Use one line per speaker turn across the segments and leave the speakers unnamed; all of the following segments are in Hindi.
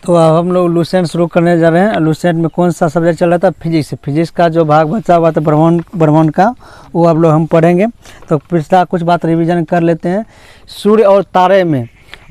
तो अब हम लोग लुसेंट शुरू करने जा रहे हैं। लुसेंट में कौन सा सब्जेक्ट चल रहा था? फिजिक्स। फिजिक्स का जो भाग बचा हुआ था ब्रह्मांड का, वो अब लोग हम पढ़ेंगे। तो पिछला कुछ बात रिवीजन कर लेते हैं। सूर्य और तारे में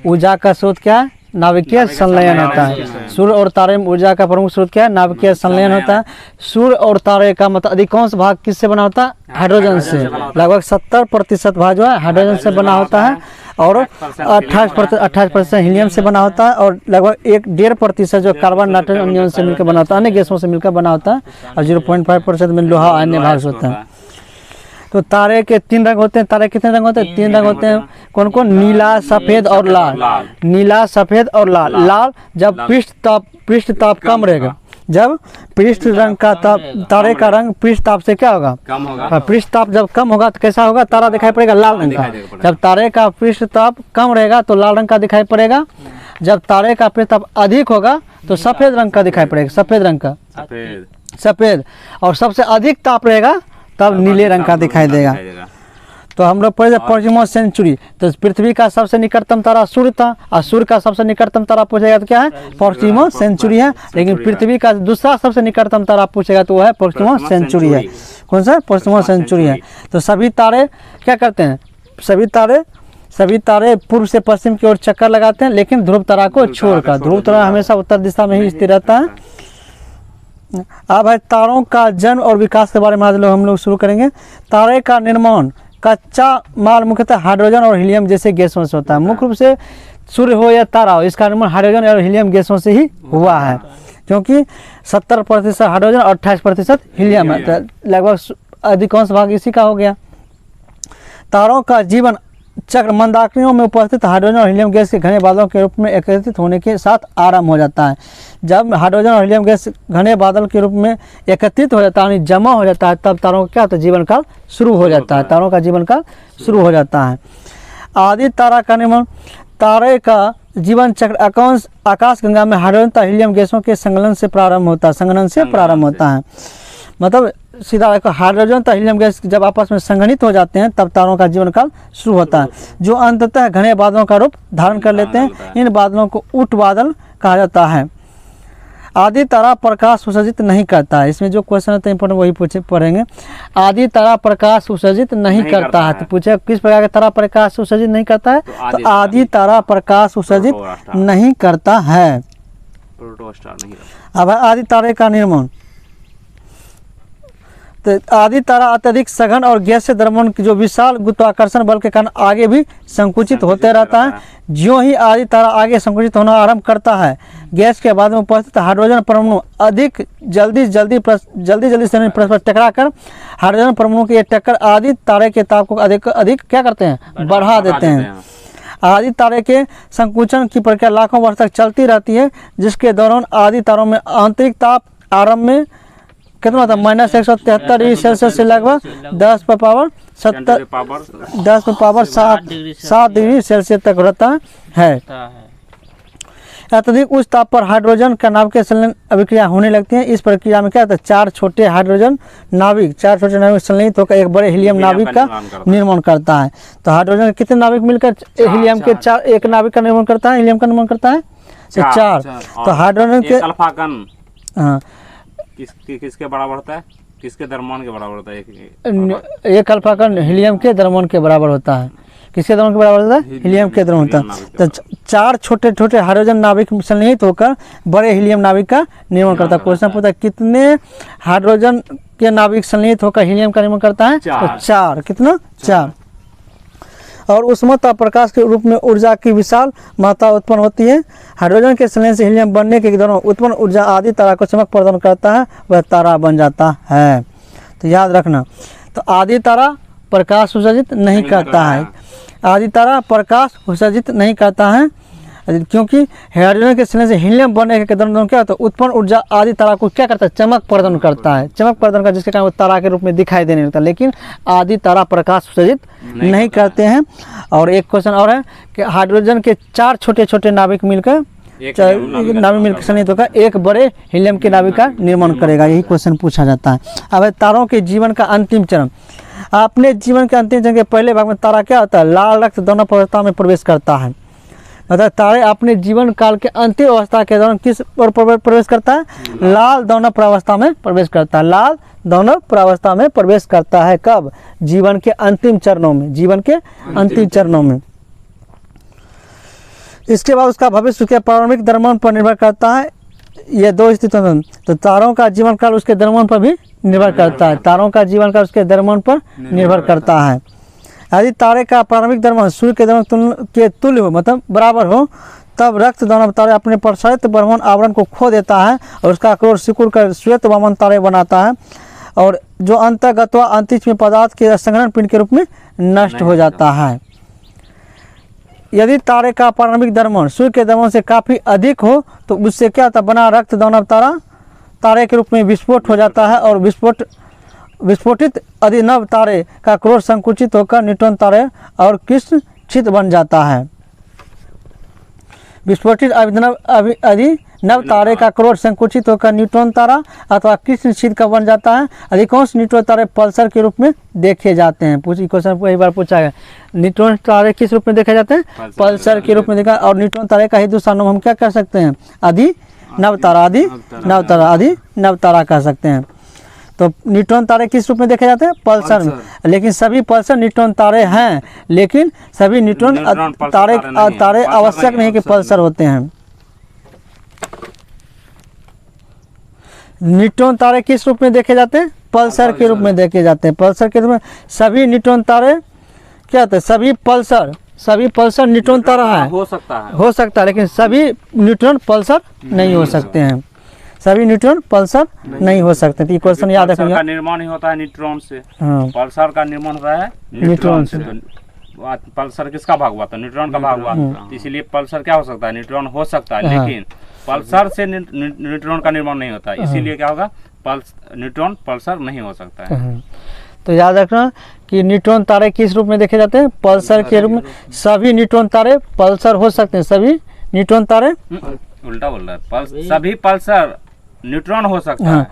ऊर्जा का स्रोत क्या है? नाभिकीय संलयन होता है। सूर्य और तारे में ऊर्जा का प्रमुख स्रोत क्या है? नाभिकीय संलयन होता है। सूर्य और तारे का मतलब अधिकांश भाग किससे बना होता है? हाइड्रोजन से। लगभग 70% भाग जो है हाइड्रोजन से बना होता है और 28% हीलियम से बना होता है और लगभग 1.5% जो कार्बन नाइट्रोजन अन्योन से मिलकर बना होता है, अन्य गैसों से मिलकर बना होता है और 0.5% में लोहा अन्य भाग होता है। तो तारे के 3 रंग होते हैं। तारे कितने रंग होते हैं? 3 रंग होते हैं। कौन कौन? नीला, सफेद और लाल। नीला, सफेद और लाल। लाल जब पृष्ठ ताप कम रहेगा, जब पृष्ठ रंग का तारे का रंग पृष्ठ ताप से क्या होगा? कम होगा। पृष्ठ ताप जब कम होगा तो कैसा होगा? तारा दिखाई पड़ेगा लाल रंग का। जब तारे का पृष्ठ ताप कम रहेगा तो लाल रंग का दिखाई पड़ेगा। जब तारे का पृष्ठ ताप अधिक होगा तो सफेद रंग का दिखाई पड़ेगा। सफेद रंग का, सफेद। और सबसे अधिक ताप रहेगा तब नीले रंग का दिखाई देगा। तो हम लोग पढ़े प्रॉक्सिमा सेंचुरी। तो पृथ्वी का सबसे निकटतम तारा सूर्य था और सूर्य का सबसे निकटतम तारा पूछेगा तो क्या है? प्रॉक्सिमा सेंचुरी है। लेकिन पृथ्वी का दूसरा सबसे निकटतम तारा पूछेगा तो वो है प्रॉक्सिमा सेंचुरी है। कौन सा? प्रॉक्सिमा सेंचुरी है। तो सभी तारे क्या करते हैं? सभी तारे पूर्व से पश्चिम की ओर चक्कर लगाते हैं, लेकिन ध्रुव तारा को छोड़कर। ध्रुव तारा हमेशा उत्तर दिशा में ही स्थिर रहता है। अब है तारों का जन्म और विकास के बारे में आज हम लोग शुरू करेंगे। तारे का निर्माण कच्चा माल मुख्यतः हाइड्रोजन और हीलियम जैसे गैसों से होता है। मुख्य रूप से सूर्य हो या तारा हो, इसका निर्माण हाइड्रोजन और हीलियम गैसों से ही हुआ है, क्योंकि 70% हाइड्रोजन और 28% हीलियम है। तो लगभग अधिकांश भाग इसी का हो गया। तारों का जीवन चक्र मंदाकिनियों में उपस्थित हाइड्रोजन और हीलियम गैस के घने बादलों के रूप में एकत्रित होने के साथ आरंभ हो जाता है। जब हाइड्रोजन और हीलियम गैस घने बादल के रूप में एकत्रित हो जाता है, यानी जमा हो जाता है, तब तारों का क्या होता है? जीवन काल शुरू हो जाता है। तारों का जीवन काल शुरू हो जाता है। आदि तारा का निर्माण। तारे का जीवन चक्र आकाश गंगा में हाइड्रोजन तथा हीलियम गैसों के संगलन से प्रारंभ होता है। मतलब सीधा देखो, हाइड्रोजन तथा हीलियम गैस जब आपस में संघनित हो जाते हैं तब तारों का जीवन काल शुरू होता है, जो अंततः घने बादलों का रूप धारण कर लेते हैं। इन बादलों को ऊट बादल कहा जाता है। आदि तारा प्रकाश उत्सर्जित नहीं करता है। इसमें जो क्वेश्चन है इंपॉर्टेंट वही पढ़ेंगे। आदि तारा प्रकाश उत्सर्जित नहीं करता है। तो पूछे किस प्रकार का तारा प्रकाश उत्सर्जित नहीं करता है? तो आदि तारा प्रकाश उत्सर्जित नहीं करता है। अब आदि तारे का निर्माण। तो आदि तारा अत्यधिक सघन और गैस से द्रव्यमान की जो विशाल गुरुत्वाकर्षण बल के कारण आगे भी संकुचित होते रहता है। ज्यों ही आदि तारा आगे संकुचित होना आरंभ करता है, गैस के बाद में उपस्थित हाइड्रोजन परमाणु अधिक जल्दी से परस्पर टकरा कर हाइड्रोजन परमाणु की टक्कर आदि तारे के ताप को अधिक क्या करते हैं? बढ़ा देते हैं। आदि तारे के संकुचन की प्रक्रिया लाखों वर्ष तक चलती रहती है, जिसके दौरान आदि तारों में आंतरिक ताप आरंभ में कितना था? -173 डिग्री सेल्सियस से लगभग 10 पावर 7 डिग्री सेल्सियस तक रहता है। अत्यधिक उच्च ताप पर हाइड्रोजन का नाभिकीय संलयन अभिक्रिया होने लगती है। इस प्रक्रिया में क्या होता है? 4 छोटे हाइड्रोजन नाभिक संलयित होकर एक बड़े हीलियम नाभिक का निर्माण करता है। तो हाइड्रोजन के कितने नाभिक मिलकर हीलियम के 4 एक नाभिक का निर्माण करता है? हीलियम का निर्माण करता है 4। तो हाइड्रोजन के हाँ
किसके बराबर होता है? किसके द्रव्यमान के बराबर होता है?
एक अल्फा कण हीलियम के द्रव्यमान के बराबर होता है। किसके द्रव्यमान के बराबर होता है? हीलियम के द्रव्यमान होता है। तो 4 छोटे छोटे हाइड्रोजन नाभिक संलयित होकर बड़े हीलियम नाभिक का निर्माण करता है। क्वेश्चन पूछता है कितने हाइड्रोजन के नाभिक संलयित होकर हीलियम का निर्माण करता है? तो 4। कितना? 4। और उष्मता प्रकाश के रूप में ऊर्जा की विशाल मात्रा उत्पन्न होती है। हाइड्रोजन के संलयन से हीलियम बनने के दौरान उत्पन्न ऊर्जा आदि तारा को चमक प्रदान करता है, वह तारा बन जाता है। तो याद रखना। तो आदि तारा प्रकाश उत्सर्जित नहीं करता है। आदि तारा प्रकाश उत्सर्जित नहीं करता है क्योंकि हाइड्रोजन के संलयन से हीलियम बनने के दौरान क्या होता है? उत्पन्न ऊर्जा आदि तारा को क्या करता है? चमक प्रदान करता है। चमक प्रदान करता, जिसके कारण वो तारा के रूप में दिखाई देने लगता है। लेकिन आदि तारा प्रकाश उत्सर्जित नहीं करते हैं। और एक क्वेश्चन और है कि हाइड्रोजन के 4 छोटे छोटे नाभिक मिलकर संलयित होकर एक बड़े हीलियम के नाभिक का निर्माण करेगा। यही क्वेश्चन पूछा जाता है। अब तारों के जीवन का अंतिम चरण। अपने जीवन के अंतिम चरण के पहले भाग में तारा क्या होता है? लाल रक्त दोनों अवस्था में प्रवेश करता है। मतलब तारे अपने जीवन काल के अंतिम अवस्था के दौरान किस पर प्रवेश करता है? लाल दानव प्रावस्था में प्रवेश करता है। लाल दानव प्रावस्था में प्रवेश करता है कब? जीवन के अंतिम चरणों में, जीवन के अंतिम चरणों में। इसके बाद उसका भविष्य उसके प्रारंभिक द्रव्यमान पर निर्भर करता है। ये दो स्थितियों में, तो तारों का जीवन काल उसके द्रव्यमान पर भी निर्भर करता है। तारों का जीवन काल उसके द्रव्यमान पर निर्भर करता है। यदि तारे का प्रारंभिक द्रव्यमान सूर्य के द्रव्यमान के तुल्य हो, मतलब बराबर हो, तब रक्त दानव तारे अपने प्रसारित ब्रह्मांड आवरण को खो देता है और उसका क्रोध सिकुड़ कर श्वेत वामन तारे बनाता है, और जो अंतर्गत व अंतरिक्ष में पदार्थ के संग्रहण पिंड के रूप में नष्ट हो जाता है। यदि तारे का प्रारंभिक द्रव्यमान सूर्य के द्रव्यमान से काफ़ी अधिक हो तो उससे क्या होता है? बना रक्त दानव तारा तारे के रूप में विस्फोट हो जाता है, और विस्फोटित अधिनव तारे का क्रोध संकुचित होकर न्यूट्रॉन तारे और कृष्ण छिद्र बन जाता है। विस्फोटित अधिनव तारे का क्रोध संकुचित होकर न्यूट्रॉन तारा अथवा कृष्ण छिद्र का बन जाता है। अधिकांश न्यूट्रॉन तारे पल्सर के रूप में देखे जाते हैं। क्वेश्चन कई बार पूछा गया, न्यूट्रॉन तारे किस रूप में देखे जाते हैं? पल्सर के रूप में देखा। और न्यूट्रॉन तारे का ही दूसरा नाम हम क्या कर सकते हैं? आदि नव तारा, आदि नव तारा, आदि नव तारा कह सकते हैं। तो न्यूट्रॉन तारे किस रूप में देखे जाते हैं? पल्सर में। लेकिन सभी पल्सर न्यूट्रॉन तारे हैं, लेकिन सभी न्यूट्रॉन तारे आवश्यक नहीं कि पल्सर होते हैं। न्यूट्रॉन तारे किस रूप में देखे जाते हैं? पल्सर के रूप में देखे जाते हैं। पल्सर के रूप में सभी न्यूट्रॉन तारे क्या होते हैं? सभी पल्सर न्यूट्रॉन तारा है, हो सकता है, लेकिन सभी न्यूट्रॉन पल्सर नहीं हो सकते हैं। सभी न्यूट्रॉन पल्सर नहीं हो सकते। तो ये क्वेश्चन याद रखिएगा।
का निर्माण ही होता है न्यूट्रॉन से।
हाँ,
पल्सर का निर्माण होता है
न्यूट्रॉन से।
पल्सर किसका भाग हुआ था? न्यूट्रॉन का भाग हुआ था। इसीलिए पल्सर क्या हो सकता है? न्यूट्रॉन हो सकता है, लेकिन पल्सर से न्यूट्रॉन का निर्माण नहीं होता। इसीलिए क्या होगा? न्यूट्रॉन पल्सर नहीं हो सकता है।
तो याद रखना कि न्यूट्रॉन तारे किस रूप में देखे जाते हैं? पल्सर के रूप में। सभी न्यूट्रॉन तारे पल्सर हो सकते हैं। सभी न्यूट्रॉन तारे,
उल्टा बोल रहा है, सभी पल्सर न्यूट्रॉन हो सकता है।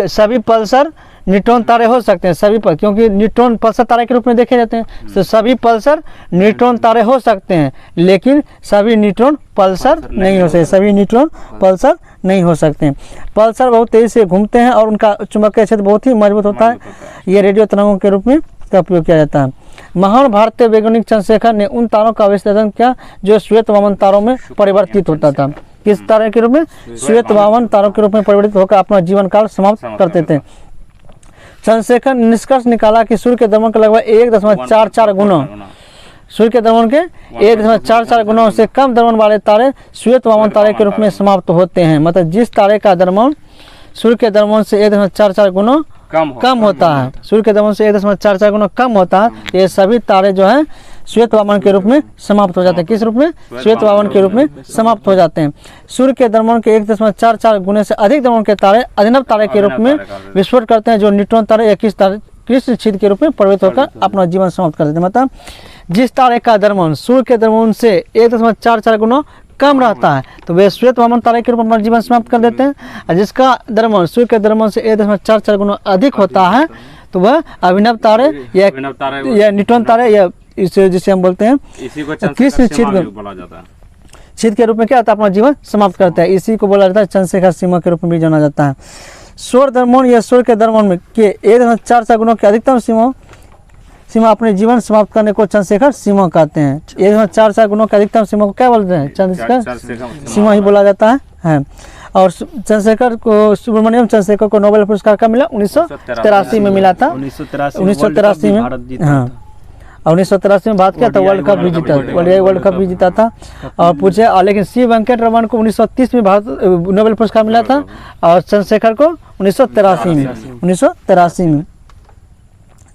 सभी पल्सर न्यूट्रॉन तारे हो सकते हैं। सभी क्योंकि न्यूट्रॉन पल्सर तारे के रूप में देखे जाते हैं, तो सभी पल्सर न्यूट्रॉन तारे हो सकते हैं, लेकिन सभी न्यूट्रॉन पल्सर नहीं हो सकते। सभी न्यूट्रॉन पल्सर नहीं हो सकते हैं। पल्सर बहुत तेजी से घूमते हैं और उनका चुंबकीय क्षेत्र बहुत ही मजबूत होता है। ये रेडियो तरंगों के रूप में इसका उपयोग किया जाता है। महान भारतीय वैज्ञानिक चंद्रशेखर ने उन तारों का विश्लेषण किया जो श्वेत वामन तारों में परिवर्तित होता था। किस तारे के रूप में? श्वेत वामन तारों के रूप में परिवर्तित होकर अपना जीवन काल समाप्त करते थे। चंद्रशेखर ने निष्कर्ष निकाला कि सूर्य के द्रव्यमान का लगभग 1.44 गुना, सूर्य के द्रव्यमान के 1.44 गुना से कम द्रव्यमान वाले तारे श्वेत वामन तारे के रूप में समाप्त होते हैं। मतलब जिस तारे का द्रव्यमान सूर्य के द्रव्यमान से 1.44 गुना कम होता है, सूर्य के द्रव्यमान से 1.44 गुना कम होता है, ये सभी तारे जो हैं श्वेत वामन के रूप में समाप्त हो जाते हैं। किस रूप में? श्वेत वामन के रूप में समाप्त हो जाते हैं। सूर्य के द्रव्यमान के 1.44 गुने से अधिक द्रव्यमान के तारे अधिनव तारे के रूप में विस्फोट करते हैं, जो न्यूट्रॉन तारे या कृष्ण छिद्र के रूप में परिवर्तित होकर अपना जीवन समाप्त कर देते हैं। मतलब जिस तारे का द्रव्यमान सूर्य के द्रव्यमान से 1.44 गुना कम रहता है तो वे श्वेत वामन तारे के रूप में अपना जीवन समाप्त कर देते हैं, और जिसका द्रव्यमान सूर्य के द्रव्यमान से 1.44 गुना अधिक होता है तो वह अभिनव तारे या न्यूट्रॉन तारे या इसे जिसे हम बोलते हैं कृष्ण छिद्र छिद्र के रूप में क्या होता है? अपना जीवन समाप्त करता है। इसी को बोला जाता है चंद्रशेखर सीमा के रूप में भी जाना जाता है। सौर द्रव्यमान या सूर्य के द्रव्यमान में के 1.44 गुना की अधिकतम सीमा अपने जीवन समाप्त करने को चंद्रशेखर सीमा कहते हैं। 1.44 गुना की अधिकतम सीमा को क्या बोलते हैं? चंद्रशेखर सीमा ही बोला जाता है। और चंद्रशेखर को सुब्रमण्यम चंद्रशेखर को नोबेल पुरस्कार कब मिला? 1983 में मिला था। 1983 में, हाँ, और 1983 में भारत किया था, वर्ल्ड कप भी जीता था। और पूछे, लेकिन सी वेंकट रमन को 1930 में भारत नोबेल पुरस्कार मिला था, और चंद्रशेखर को 1983 में।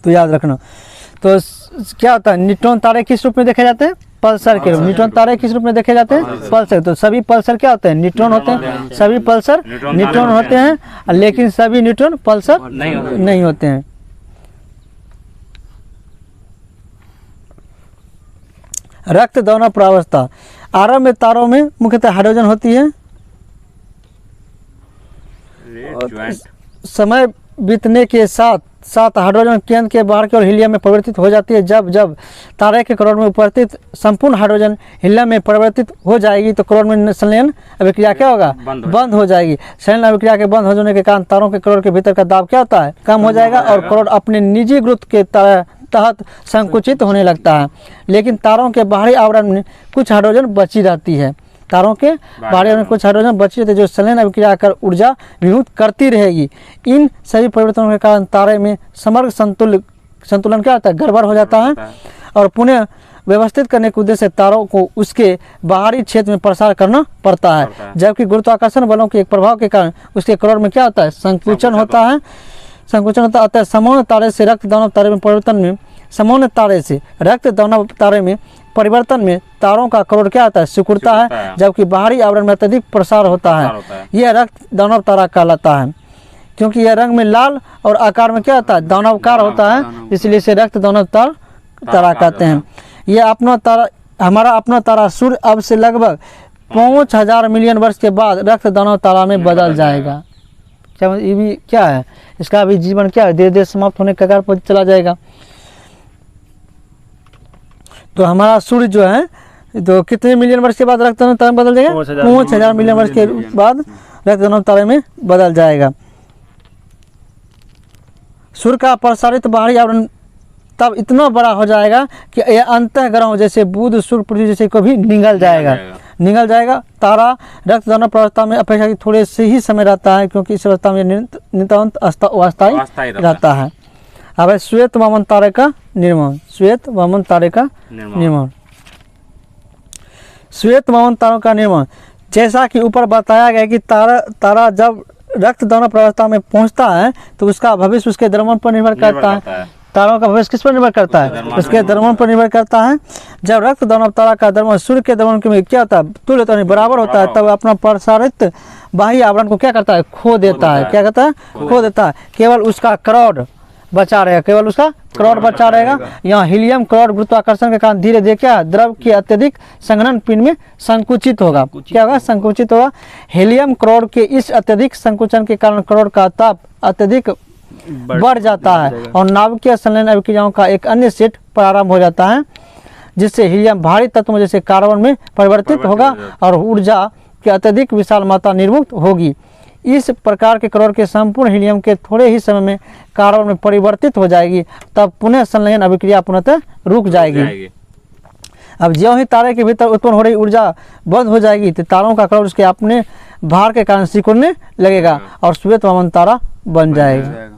तो याद रखना। तो क्या होता है? न्यूट्रॉन तारे किस रूप में देखे जाते हैं? पल्सर के रूप। न्यूट्रॉन तारे किस रूप में देखे जाते हैं? पल्सर। तो सभी पल्सर क्या होते हैं? न्यूट्रॉन होते हैं। सभी पल्सर न्यूट्रॉन होते हैं, लेकिन सभी न्यूट्रॉन पल्सर नहीं होते हैं। रक्त दानव प्रावस्था। आरंभ में तारों में मुख्यतः हाइड्रोजन होती है। समय बीतने के साथ साथ हाइड्रोजन केंद्र के बाहर की ओर हीलियम में परिवर्तित हो जाती है। जब जब तारे के करोड़ में उपस्थित संपूर्ण हाइड्रोजन हीलियम में परिवर्तित हो जाएगी तो करोड़ में संलयन अभिक्रिया क्या होगा, बंद हो जाएगी। संलयन अभिक्रिया के बंद होने के कारण तारों के करोड़ के भीतर का दाब क्या होता है, कम हो जाएगा और करोड़ अपने निजी गुरुत्व के तहत संकुचित होने लगता है। लेकिन तारों के बाहरी आवरण में कुछ हाइड्रोजन बची रहती है। तारों के बाहरी आवरण में कुछ हाइड्रोजन बची रहती है जो संलयन अभिक्रिया कर ऊर्जा विमुक्त करती रहेगी। इन सभी परिवर्तनों के कारण तारे में समग्र संतुलन क्या होता है, गड़बड़ हो जाता है और पुनः व्यवस्थित करने के उद्देश्य से तारों को उसके बाहरी क्षेत्र में प्रसार करना पड़ता है। जबकि गुरुत्वाकर्षण बलों के एक प्रभाव के कारण उसके करोड़ में क्या होता है, संकुचन होता है। अतः सामान्य तारे से रक्त दानव तारे में परिवर्तन में परिवर्तन में तारों का करोड़ क्या होता है, सिकुड़ता है, जबकि बाहरी आवरण में अत्यधिक प्रसार होता है। यह रक्त दानव तारा कहलाता है क्योंकि यह रंग में लाल और आकार में क्या होता है, दानवाकार होता है, इसलिए इसे रक्त दानव तारा कहते हैं। यह अपना तारा, हमारा अपना तारा सूर्य अब से लगभग 5000 मिलियन वर्ष के बाद रक्त दानव तारा में बदल जाएगा। क्या ये भी क्या है, इसका भी जीवन क्या है, धीरे धीरे समाप्त होने के कगार पर चला जाएगा। तो हमारा सूर्य जो है तो कितने मिलियन वर्ष के बाद रक्त दानव तारे में बदल जाएगा, 5000 मिलियन वर्ष के बाद रक्त दानव तारे में बदल जाएगा। सूर्य का प्रसारित बाहरी आवरण तब इतना बड़ा हो जाएगा कि यह अंतः ग्रहों जैसे बुध, शुक्र, पृथ्वी जैसे को भी निगल जाएगा। तारा रक्त दानव प्रावस्था में अपेक्षाकृत थोड़े से ही समय रहता है क्योंकि इस अवस्था में नितांत अस्थायी रहता है। अब श्वेत वामन तारे का निर्माण। श्वेत वामन तारों का निर्माण जैसा कि ऊपर बताया गया कि तारा जब रक्त दानव प्रावस्था में पहुंचता है तो उसका भविष्य उसके द्रव्यमान पर निर्भर करता है। तारों का भविष्य किस पर निर्भर करता है, उसके द्रव्यमान पर निर्भर करता है। जब रक्त दानव तारा का द्रव्यमान सूर्य के द्रव्यमान में क्या होता है, तुल्य होता है, बराबर होता है, तब अपना प्रसारित बाह्य आवरण को क्या करता है, खो देता है। क्या कहता है, खो देता है। केवल उसका करोड़ बचा रहेगा, यहाँ हीलियम करोड़ गुरुत्वाकर्षण के कारण धीरे धीरे क्या द्रव की अत्यधिक संघनन पिंड में संकुचित होगा। क्या होगा, संकुचित होगा। हीलियम करोड़ के इस अत्यधिक संकुचन के कारण करोड़ का ताप अत्यधिक बढ़ जाता है और नाभिकीय संलयन अभिक्रियाओं का एक अन्य सेट प्रारंभ हो जाता है जिससे हीलियम भारी तत्वों जैसे कार्बन में परिवर्तित होगा और ऊर्जा की अत्यधिक विशाल मात्रा निर्मुक्त होगी। इस प्रकार के करोड़ के संपूर्ण हीलियम के थोड़े ही समय में कार्बन में परिवर्तित हो जाएगी, तब पुनः संलयन अभिक्रिया पुनः रुक जाएगी। अब ज्यों ही तारे के भीतर उत्पन्न हो रही ऊर्जा बंद हो जाएगी तो तारों का करोड़ उसके अपने भार के कारण सिकुड़ने लगेगा और श्वेत वामन तारा बन जाएगा।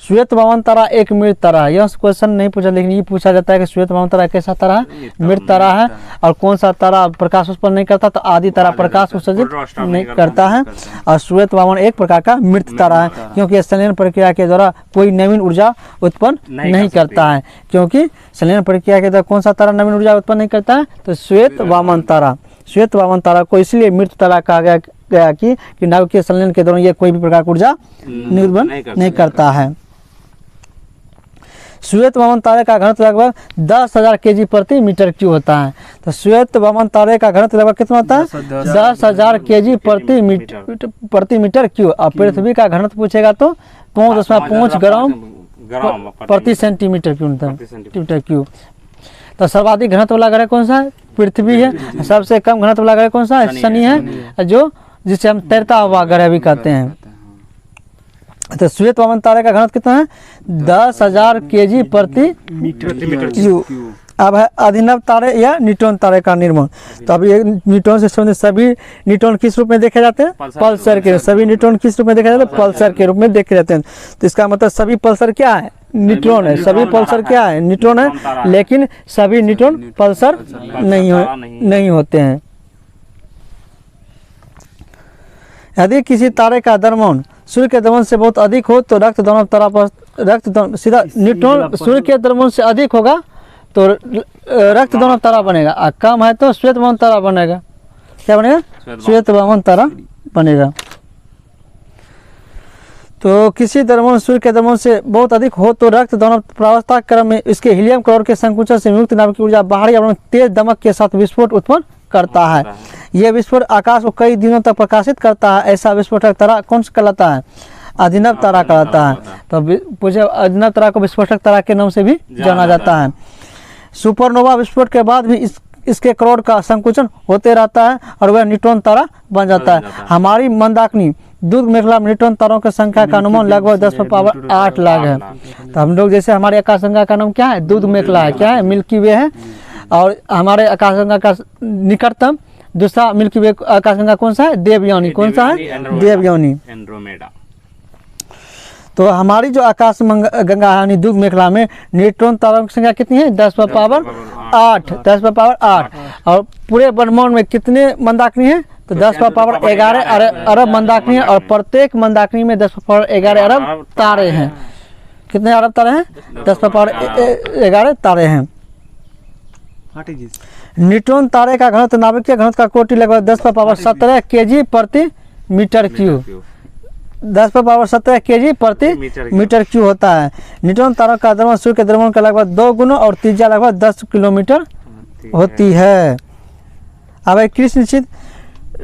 श्वेत वामन तारा एक मृत तारा है। यह क्वेश्चन नहीं पूछा, लेकिन ये पूछा जाता है कि श्वेत वामन तारा कैसा तारा है, मृत तारा है। और कौन सा तारा प्रकाश उत्पन्न नहीं करता, तो आदि तारा प्रकाश उत्सर्जित नहीं करता है। और श्वेत वामन एक प्रकार का मृत तारा है क्योंकि संलयन प्रक्रिया के द्वारा कोई नवीन ऊर्जा उत्पन्न नहीं करता है। क्योंकि संलयन प्रक्रिया के द्वारा कौन सा तारा नवीन ऊर्जा उत्पन्न नहीं करता है, तो श्वेत वामन तारा। श्वेत वामन तारा को इसलिए मृत तारा कहा गया कि नाभिकीय संलयन के दौरान यह कोई भी प्रकार की ऊर्जा निर्गमन नहीं करता है। श्वेत वामन तारे का घनत्व लगभग 10,000 kg प्रति मीटर क्यूब होता है। तो श्वेत वामन तारे का घनत्व लगभग कितना होता है, 10,000 kg प्रति मीटर क्यूब। और पृथ्वी का घनत्व पूछेगा तो 5.5 ग्राम प्रति सेंटीमीटर क्यूब। तो सर्वाधिक घनत्व वाला ग्रह कौन सा है, पृथ्वी है। सबसे कम घनत्व वाला ग्रह कौन सा है, शनि है, जो जिसे हम तैरता हुआ ग्रह भी कहते हैं। तो श्वेत वामन तारे का घनत्व कितना है, 10,000 kg प्रति मीटर क्यूब। अब है अभिनव तारे या न्यूट्रॉन तारे का निर्माण। तो अभी न्यूट्रॉन से संबंधित सभी न्यूट्रॉन किस रूप में देखे जाते हैं, पल्सर के। सभी न्यूट्रॉन किस रूप में देखे जाते हैं, पल्सर के रूप में देखे जाते हैं। तो इसका मतलब सभी पल्सर क्या है, न्यूट्रॉन है। सभी पल्सर क्या है, न्यूट्रॉन है। लेकिन सभी न्यूट्रॉन पल्सर नहीं होते हैं। यदि किसी तारे का द्रव्यमान सूर्य के द्रव्यमान से बहुत अधिक हो तो रक्त दानव तारा पर सीधा न्यूट्रॉन सूर्य के द्रव्यमान से अधिक होगा तो रक्त दानव तारा बनेगा, और कम है तो श्वेत वामन तारा बनेगा। क्या बनेगा, श्वेत वामन तारा बनेगा। तो किसी द्रव्यमान सूर्य के द्रव्यमान से बहुत अधिक हो तो रक्त दानव प्रावस्था क्रम में इसके हीलियम करोड़ के संकुचन से मुक्त नाभिकीय ऊर्जा बाहरी आवरण में तेज दमक के साथ विस्फोट उत्पन्न करता है। यह विस्फोट आकाश को कई दिनों तक प्रकाशित करता है। ऐसा विस्फोटक तारा कौन सा कहलाता है, अभिनव तारा कहलाता है। तो पूछे अभिनव तारा को विस्फोटक तारा के नाम से भी जाना जाता है। सुपरनोवा विस्फोट के बाद भी इसके करोड़ का संकुचन होते रहता है और वह न्यूट्रॉन तारा बन जाता है। हमारी मंदाकिनी दूध मेखला में न्यूट्रॉन तारों की संख्या का अनुमान लगभग 10⁻8 लाख है। तो हम लोग जैसे हमारे आकाशगंगा का नाम क्या है, दूध मेखला है, क्या है, मिल्की वे है। और हमारे आकाशगंगा का निकटतम दूसरा मिल्की वे आकाशगंगा कौन सा है, देवयानी। कौन सा है, देवयानी,
एंड्रोमेडा।
तो हमारी जो आकाश गंगा यानी दूध मेखला में न्यूट्रॉन तारों की संख्या कितनी है, 10⁻8, 10⁻8। और पूरे ब्रह्मांड में कितने मंदाकिनी है, तो 10⁻11 अरब मंदाकिनी है। और प्रत्येक मंदाकिनी में 10⁻11 अरब तारे हैं। कितने अरब तारे हैं, 10⁻11 तारे हैं। न्यूट्रॉन तारे का घनत्व, नाभिकीय घनत्व का कोटि लगभग 10⁻17 kg प्रति मीटर क्यूब, 10⁻17 kg प्रति मीटर क्यूब होता है। न्यूट्रॉन तारों का द्रव्यमान सूर्य के द्रव्यमान का लगभग 2 गुना और त्रिज्या लगभग 10 किलोमीटर होती है। अब एक निश्चित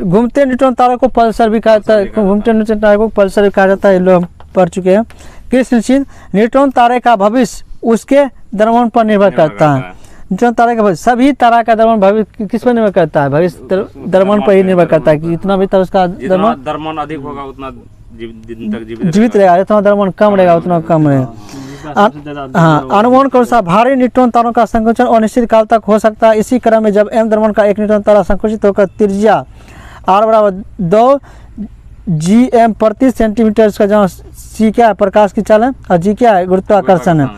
घूमते न्यूट्रॉन तारों को पल्सर भी कहा जाता है। घूमते न्यूट्रॉन तारे को पल्सर भी कहा जाता है, लोग हम पढ़ चुके हैं। कृष्ण निश्चित न्यूट्रॉन तारे का भविष्य उसके द्रव्यमान पर निर्भर करता है। न्यूट्रॉन तारे का भविष्य, सभी तारा का द्रव्यमान भविष्य किस पर निर्भर करता है, भविष्य द्रव्यमान पर ही निर्भर करता है कि जितना भी तरह उसका
द्रव्यमान अधिक होगा उतना दिन तक
जीवित रहेगा, जितना द्रव्यमान कम रहेगा उतना कम रहेगा। हाँ, अनुमान के अनुसार भारी न्यूट्रॉन तारों का संकुचन अनिश्चित काल तक हो सकता है। इसी क्रम में जब m द्रव्यमान का एक न्यूट्रॉन तारा संकुचित होकर त्रिज्या r बराबर 2 gm प्रति सेंटीमीटर, इसका जहाँ c क्या है, प्रकाश की चाल है, और g क्या है, गुरुत्वाकर्षण है,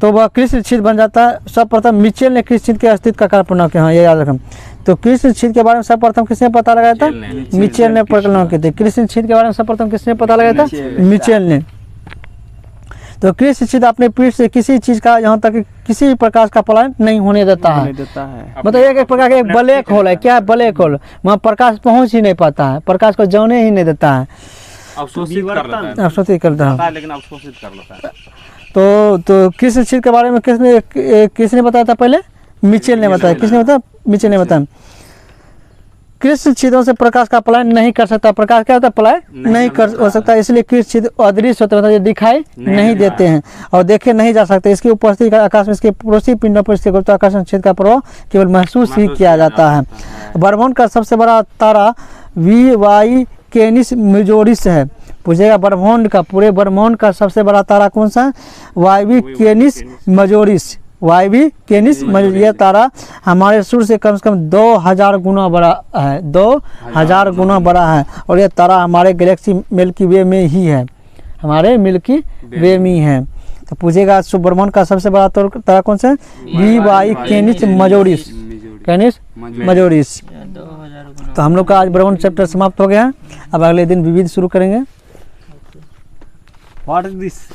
तो वह कृष्ण छिद्र बन जाता है। सर्वप्रथम मिचेल ने कृष्ण छिद्र के अस्तित्व का कल्पना किया। हाँ, ये याद रखें। तो कृष्ण छिद्र के बारे में सर्वप्रथम किसने पता लगाया था, मिचेल ने कल्पना की थी। कृष्ण छिद्र के बारे में सर्वप्रथम किसने पता लगाया था, मिचेल ने। तो कृष्ण छिद्र अपने पीठ से किसी चीज का यहाँ तक किसी भी प्रकाश का पलायन नहीं होने देता है। मतलब एक प्रकार का एक ब्लैक होल है, क्या है, ब्लैक होल, वहाँ प्रकाश पहुँच ही नहीं पाता है, प्रकाश को जाने ही नहीं देता है,
अवशोषित कर लेता है,
अवशोषित करता है,
लेकिन अवशोषित कर लेता है।
तो कृष्ण छिद्र के बारे में किसने बताया था, पहले मिचेल ने बताया। किसने बताया, मिचेल ने बताया। कृष्ण छिद्रों से प्रकाश का पलायन नहीं कर सकता। प्रकाश क्या होता है, पलायन नहीं कर हो सकता, इसलिए कृष्ण छिद्र अदृश्य होते हैं, दिखाई नहीं देते हैं और देखे नहीं जा सकते। इसकी उपस्थिति आकाश में इसके पड़ोसी पिंडों पर इसके गुरुत्वाकर्षण क्षेत्र का प्रभाव केवल महसूस ही किया जाता है। ब्रह्मांड का सबसे बड़ा तारा VY केनिस मेजोरिस है। पूछेगा ब्रह्मांड का, पूरे ब्रह्मांड का सबसे बड़ा तारा कौन सा है, YV केनिस मेजोरिस, YV केनिस मेजोरिस। यह तारा हमारे सूर्य से कम 2000 गुना बड़ा है, 2000 गुना बड़ा है। और यह तारा हमारे गैलेक्सी मिल्की वे में ही है, हमारे मिल्की वे में ही है। तो पूछेगा ब्रह्मांड का सबसे बड़ा तारा कौन सा है, VY केनिस मेजोरिस, केनिस मेजोरिस। तो हम लोग का आज ब्रह्मांड चैप्टर समाप्त हो गया है। अब अगले दिन विविध शुरू करेंगे।
What is this?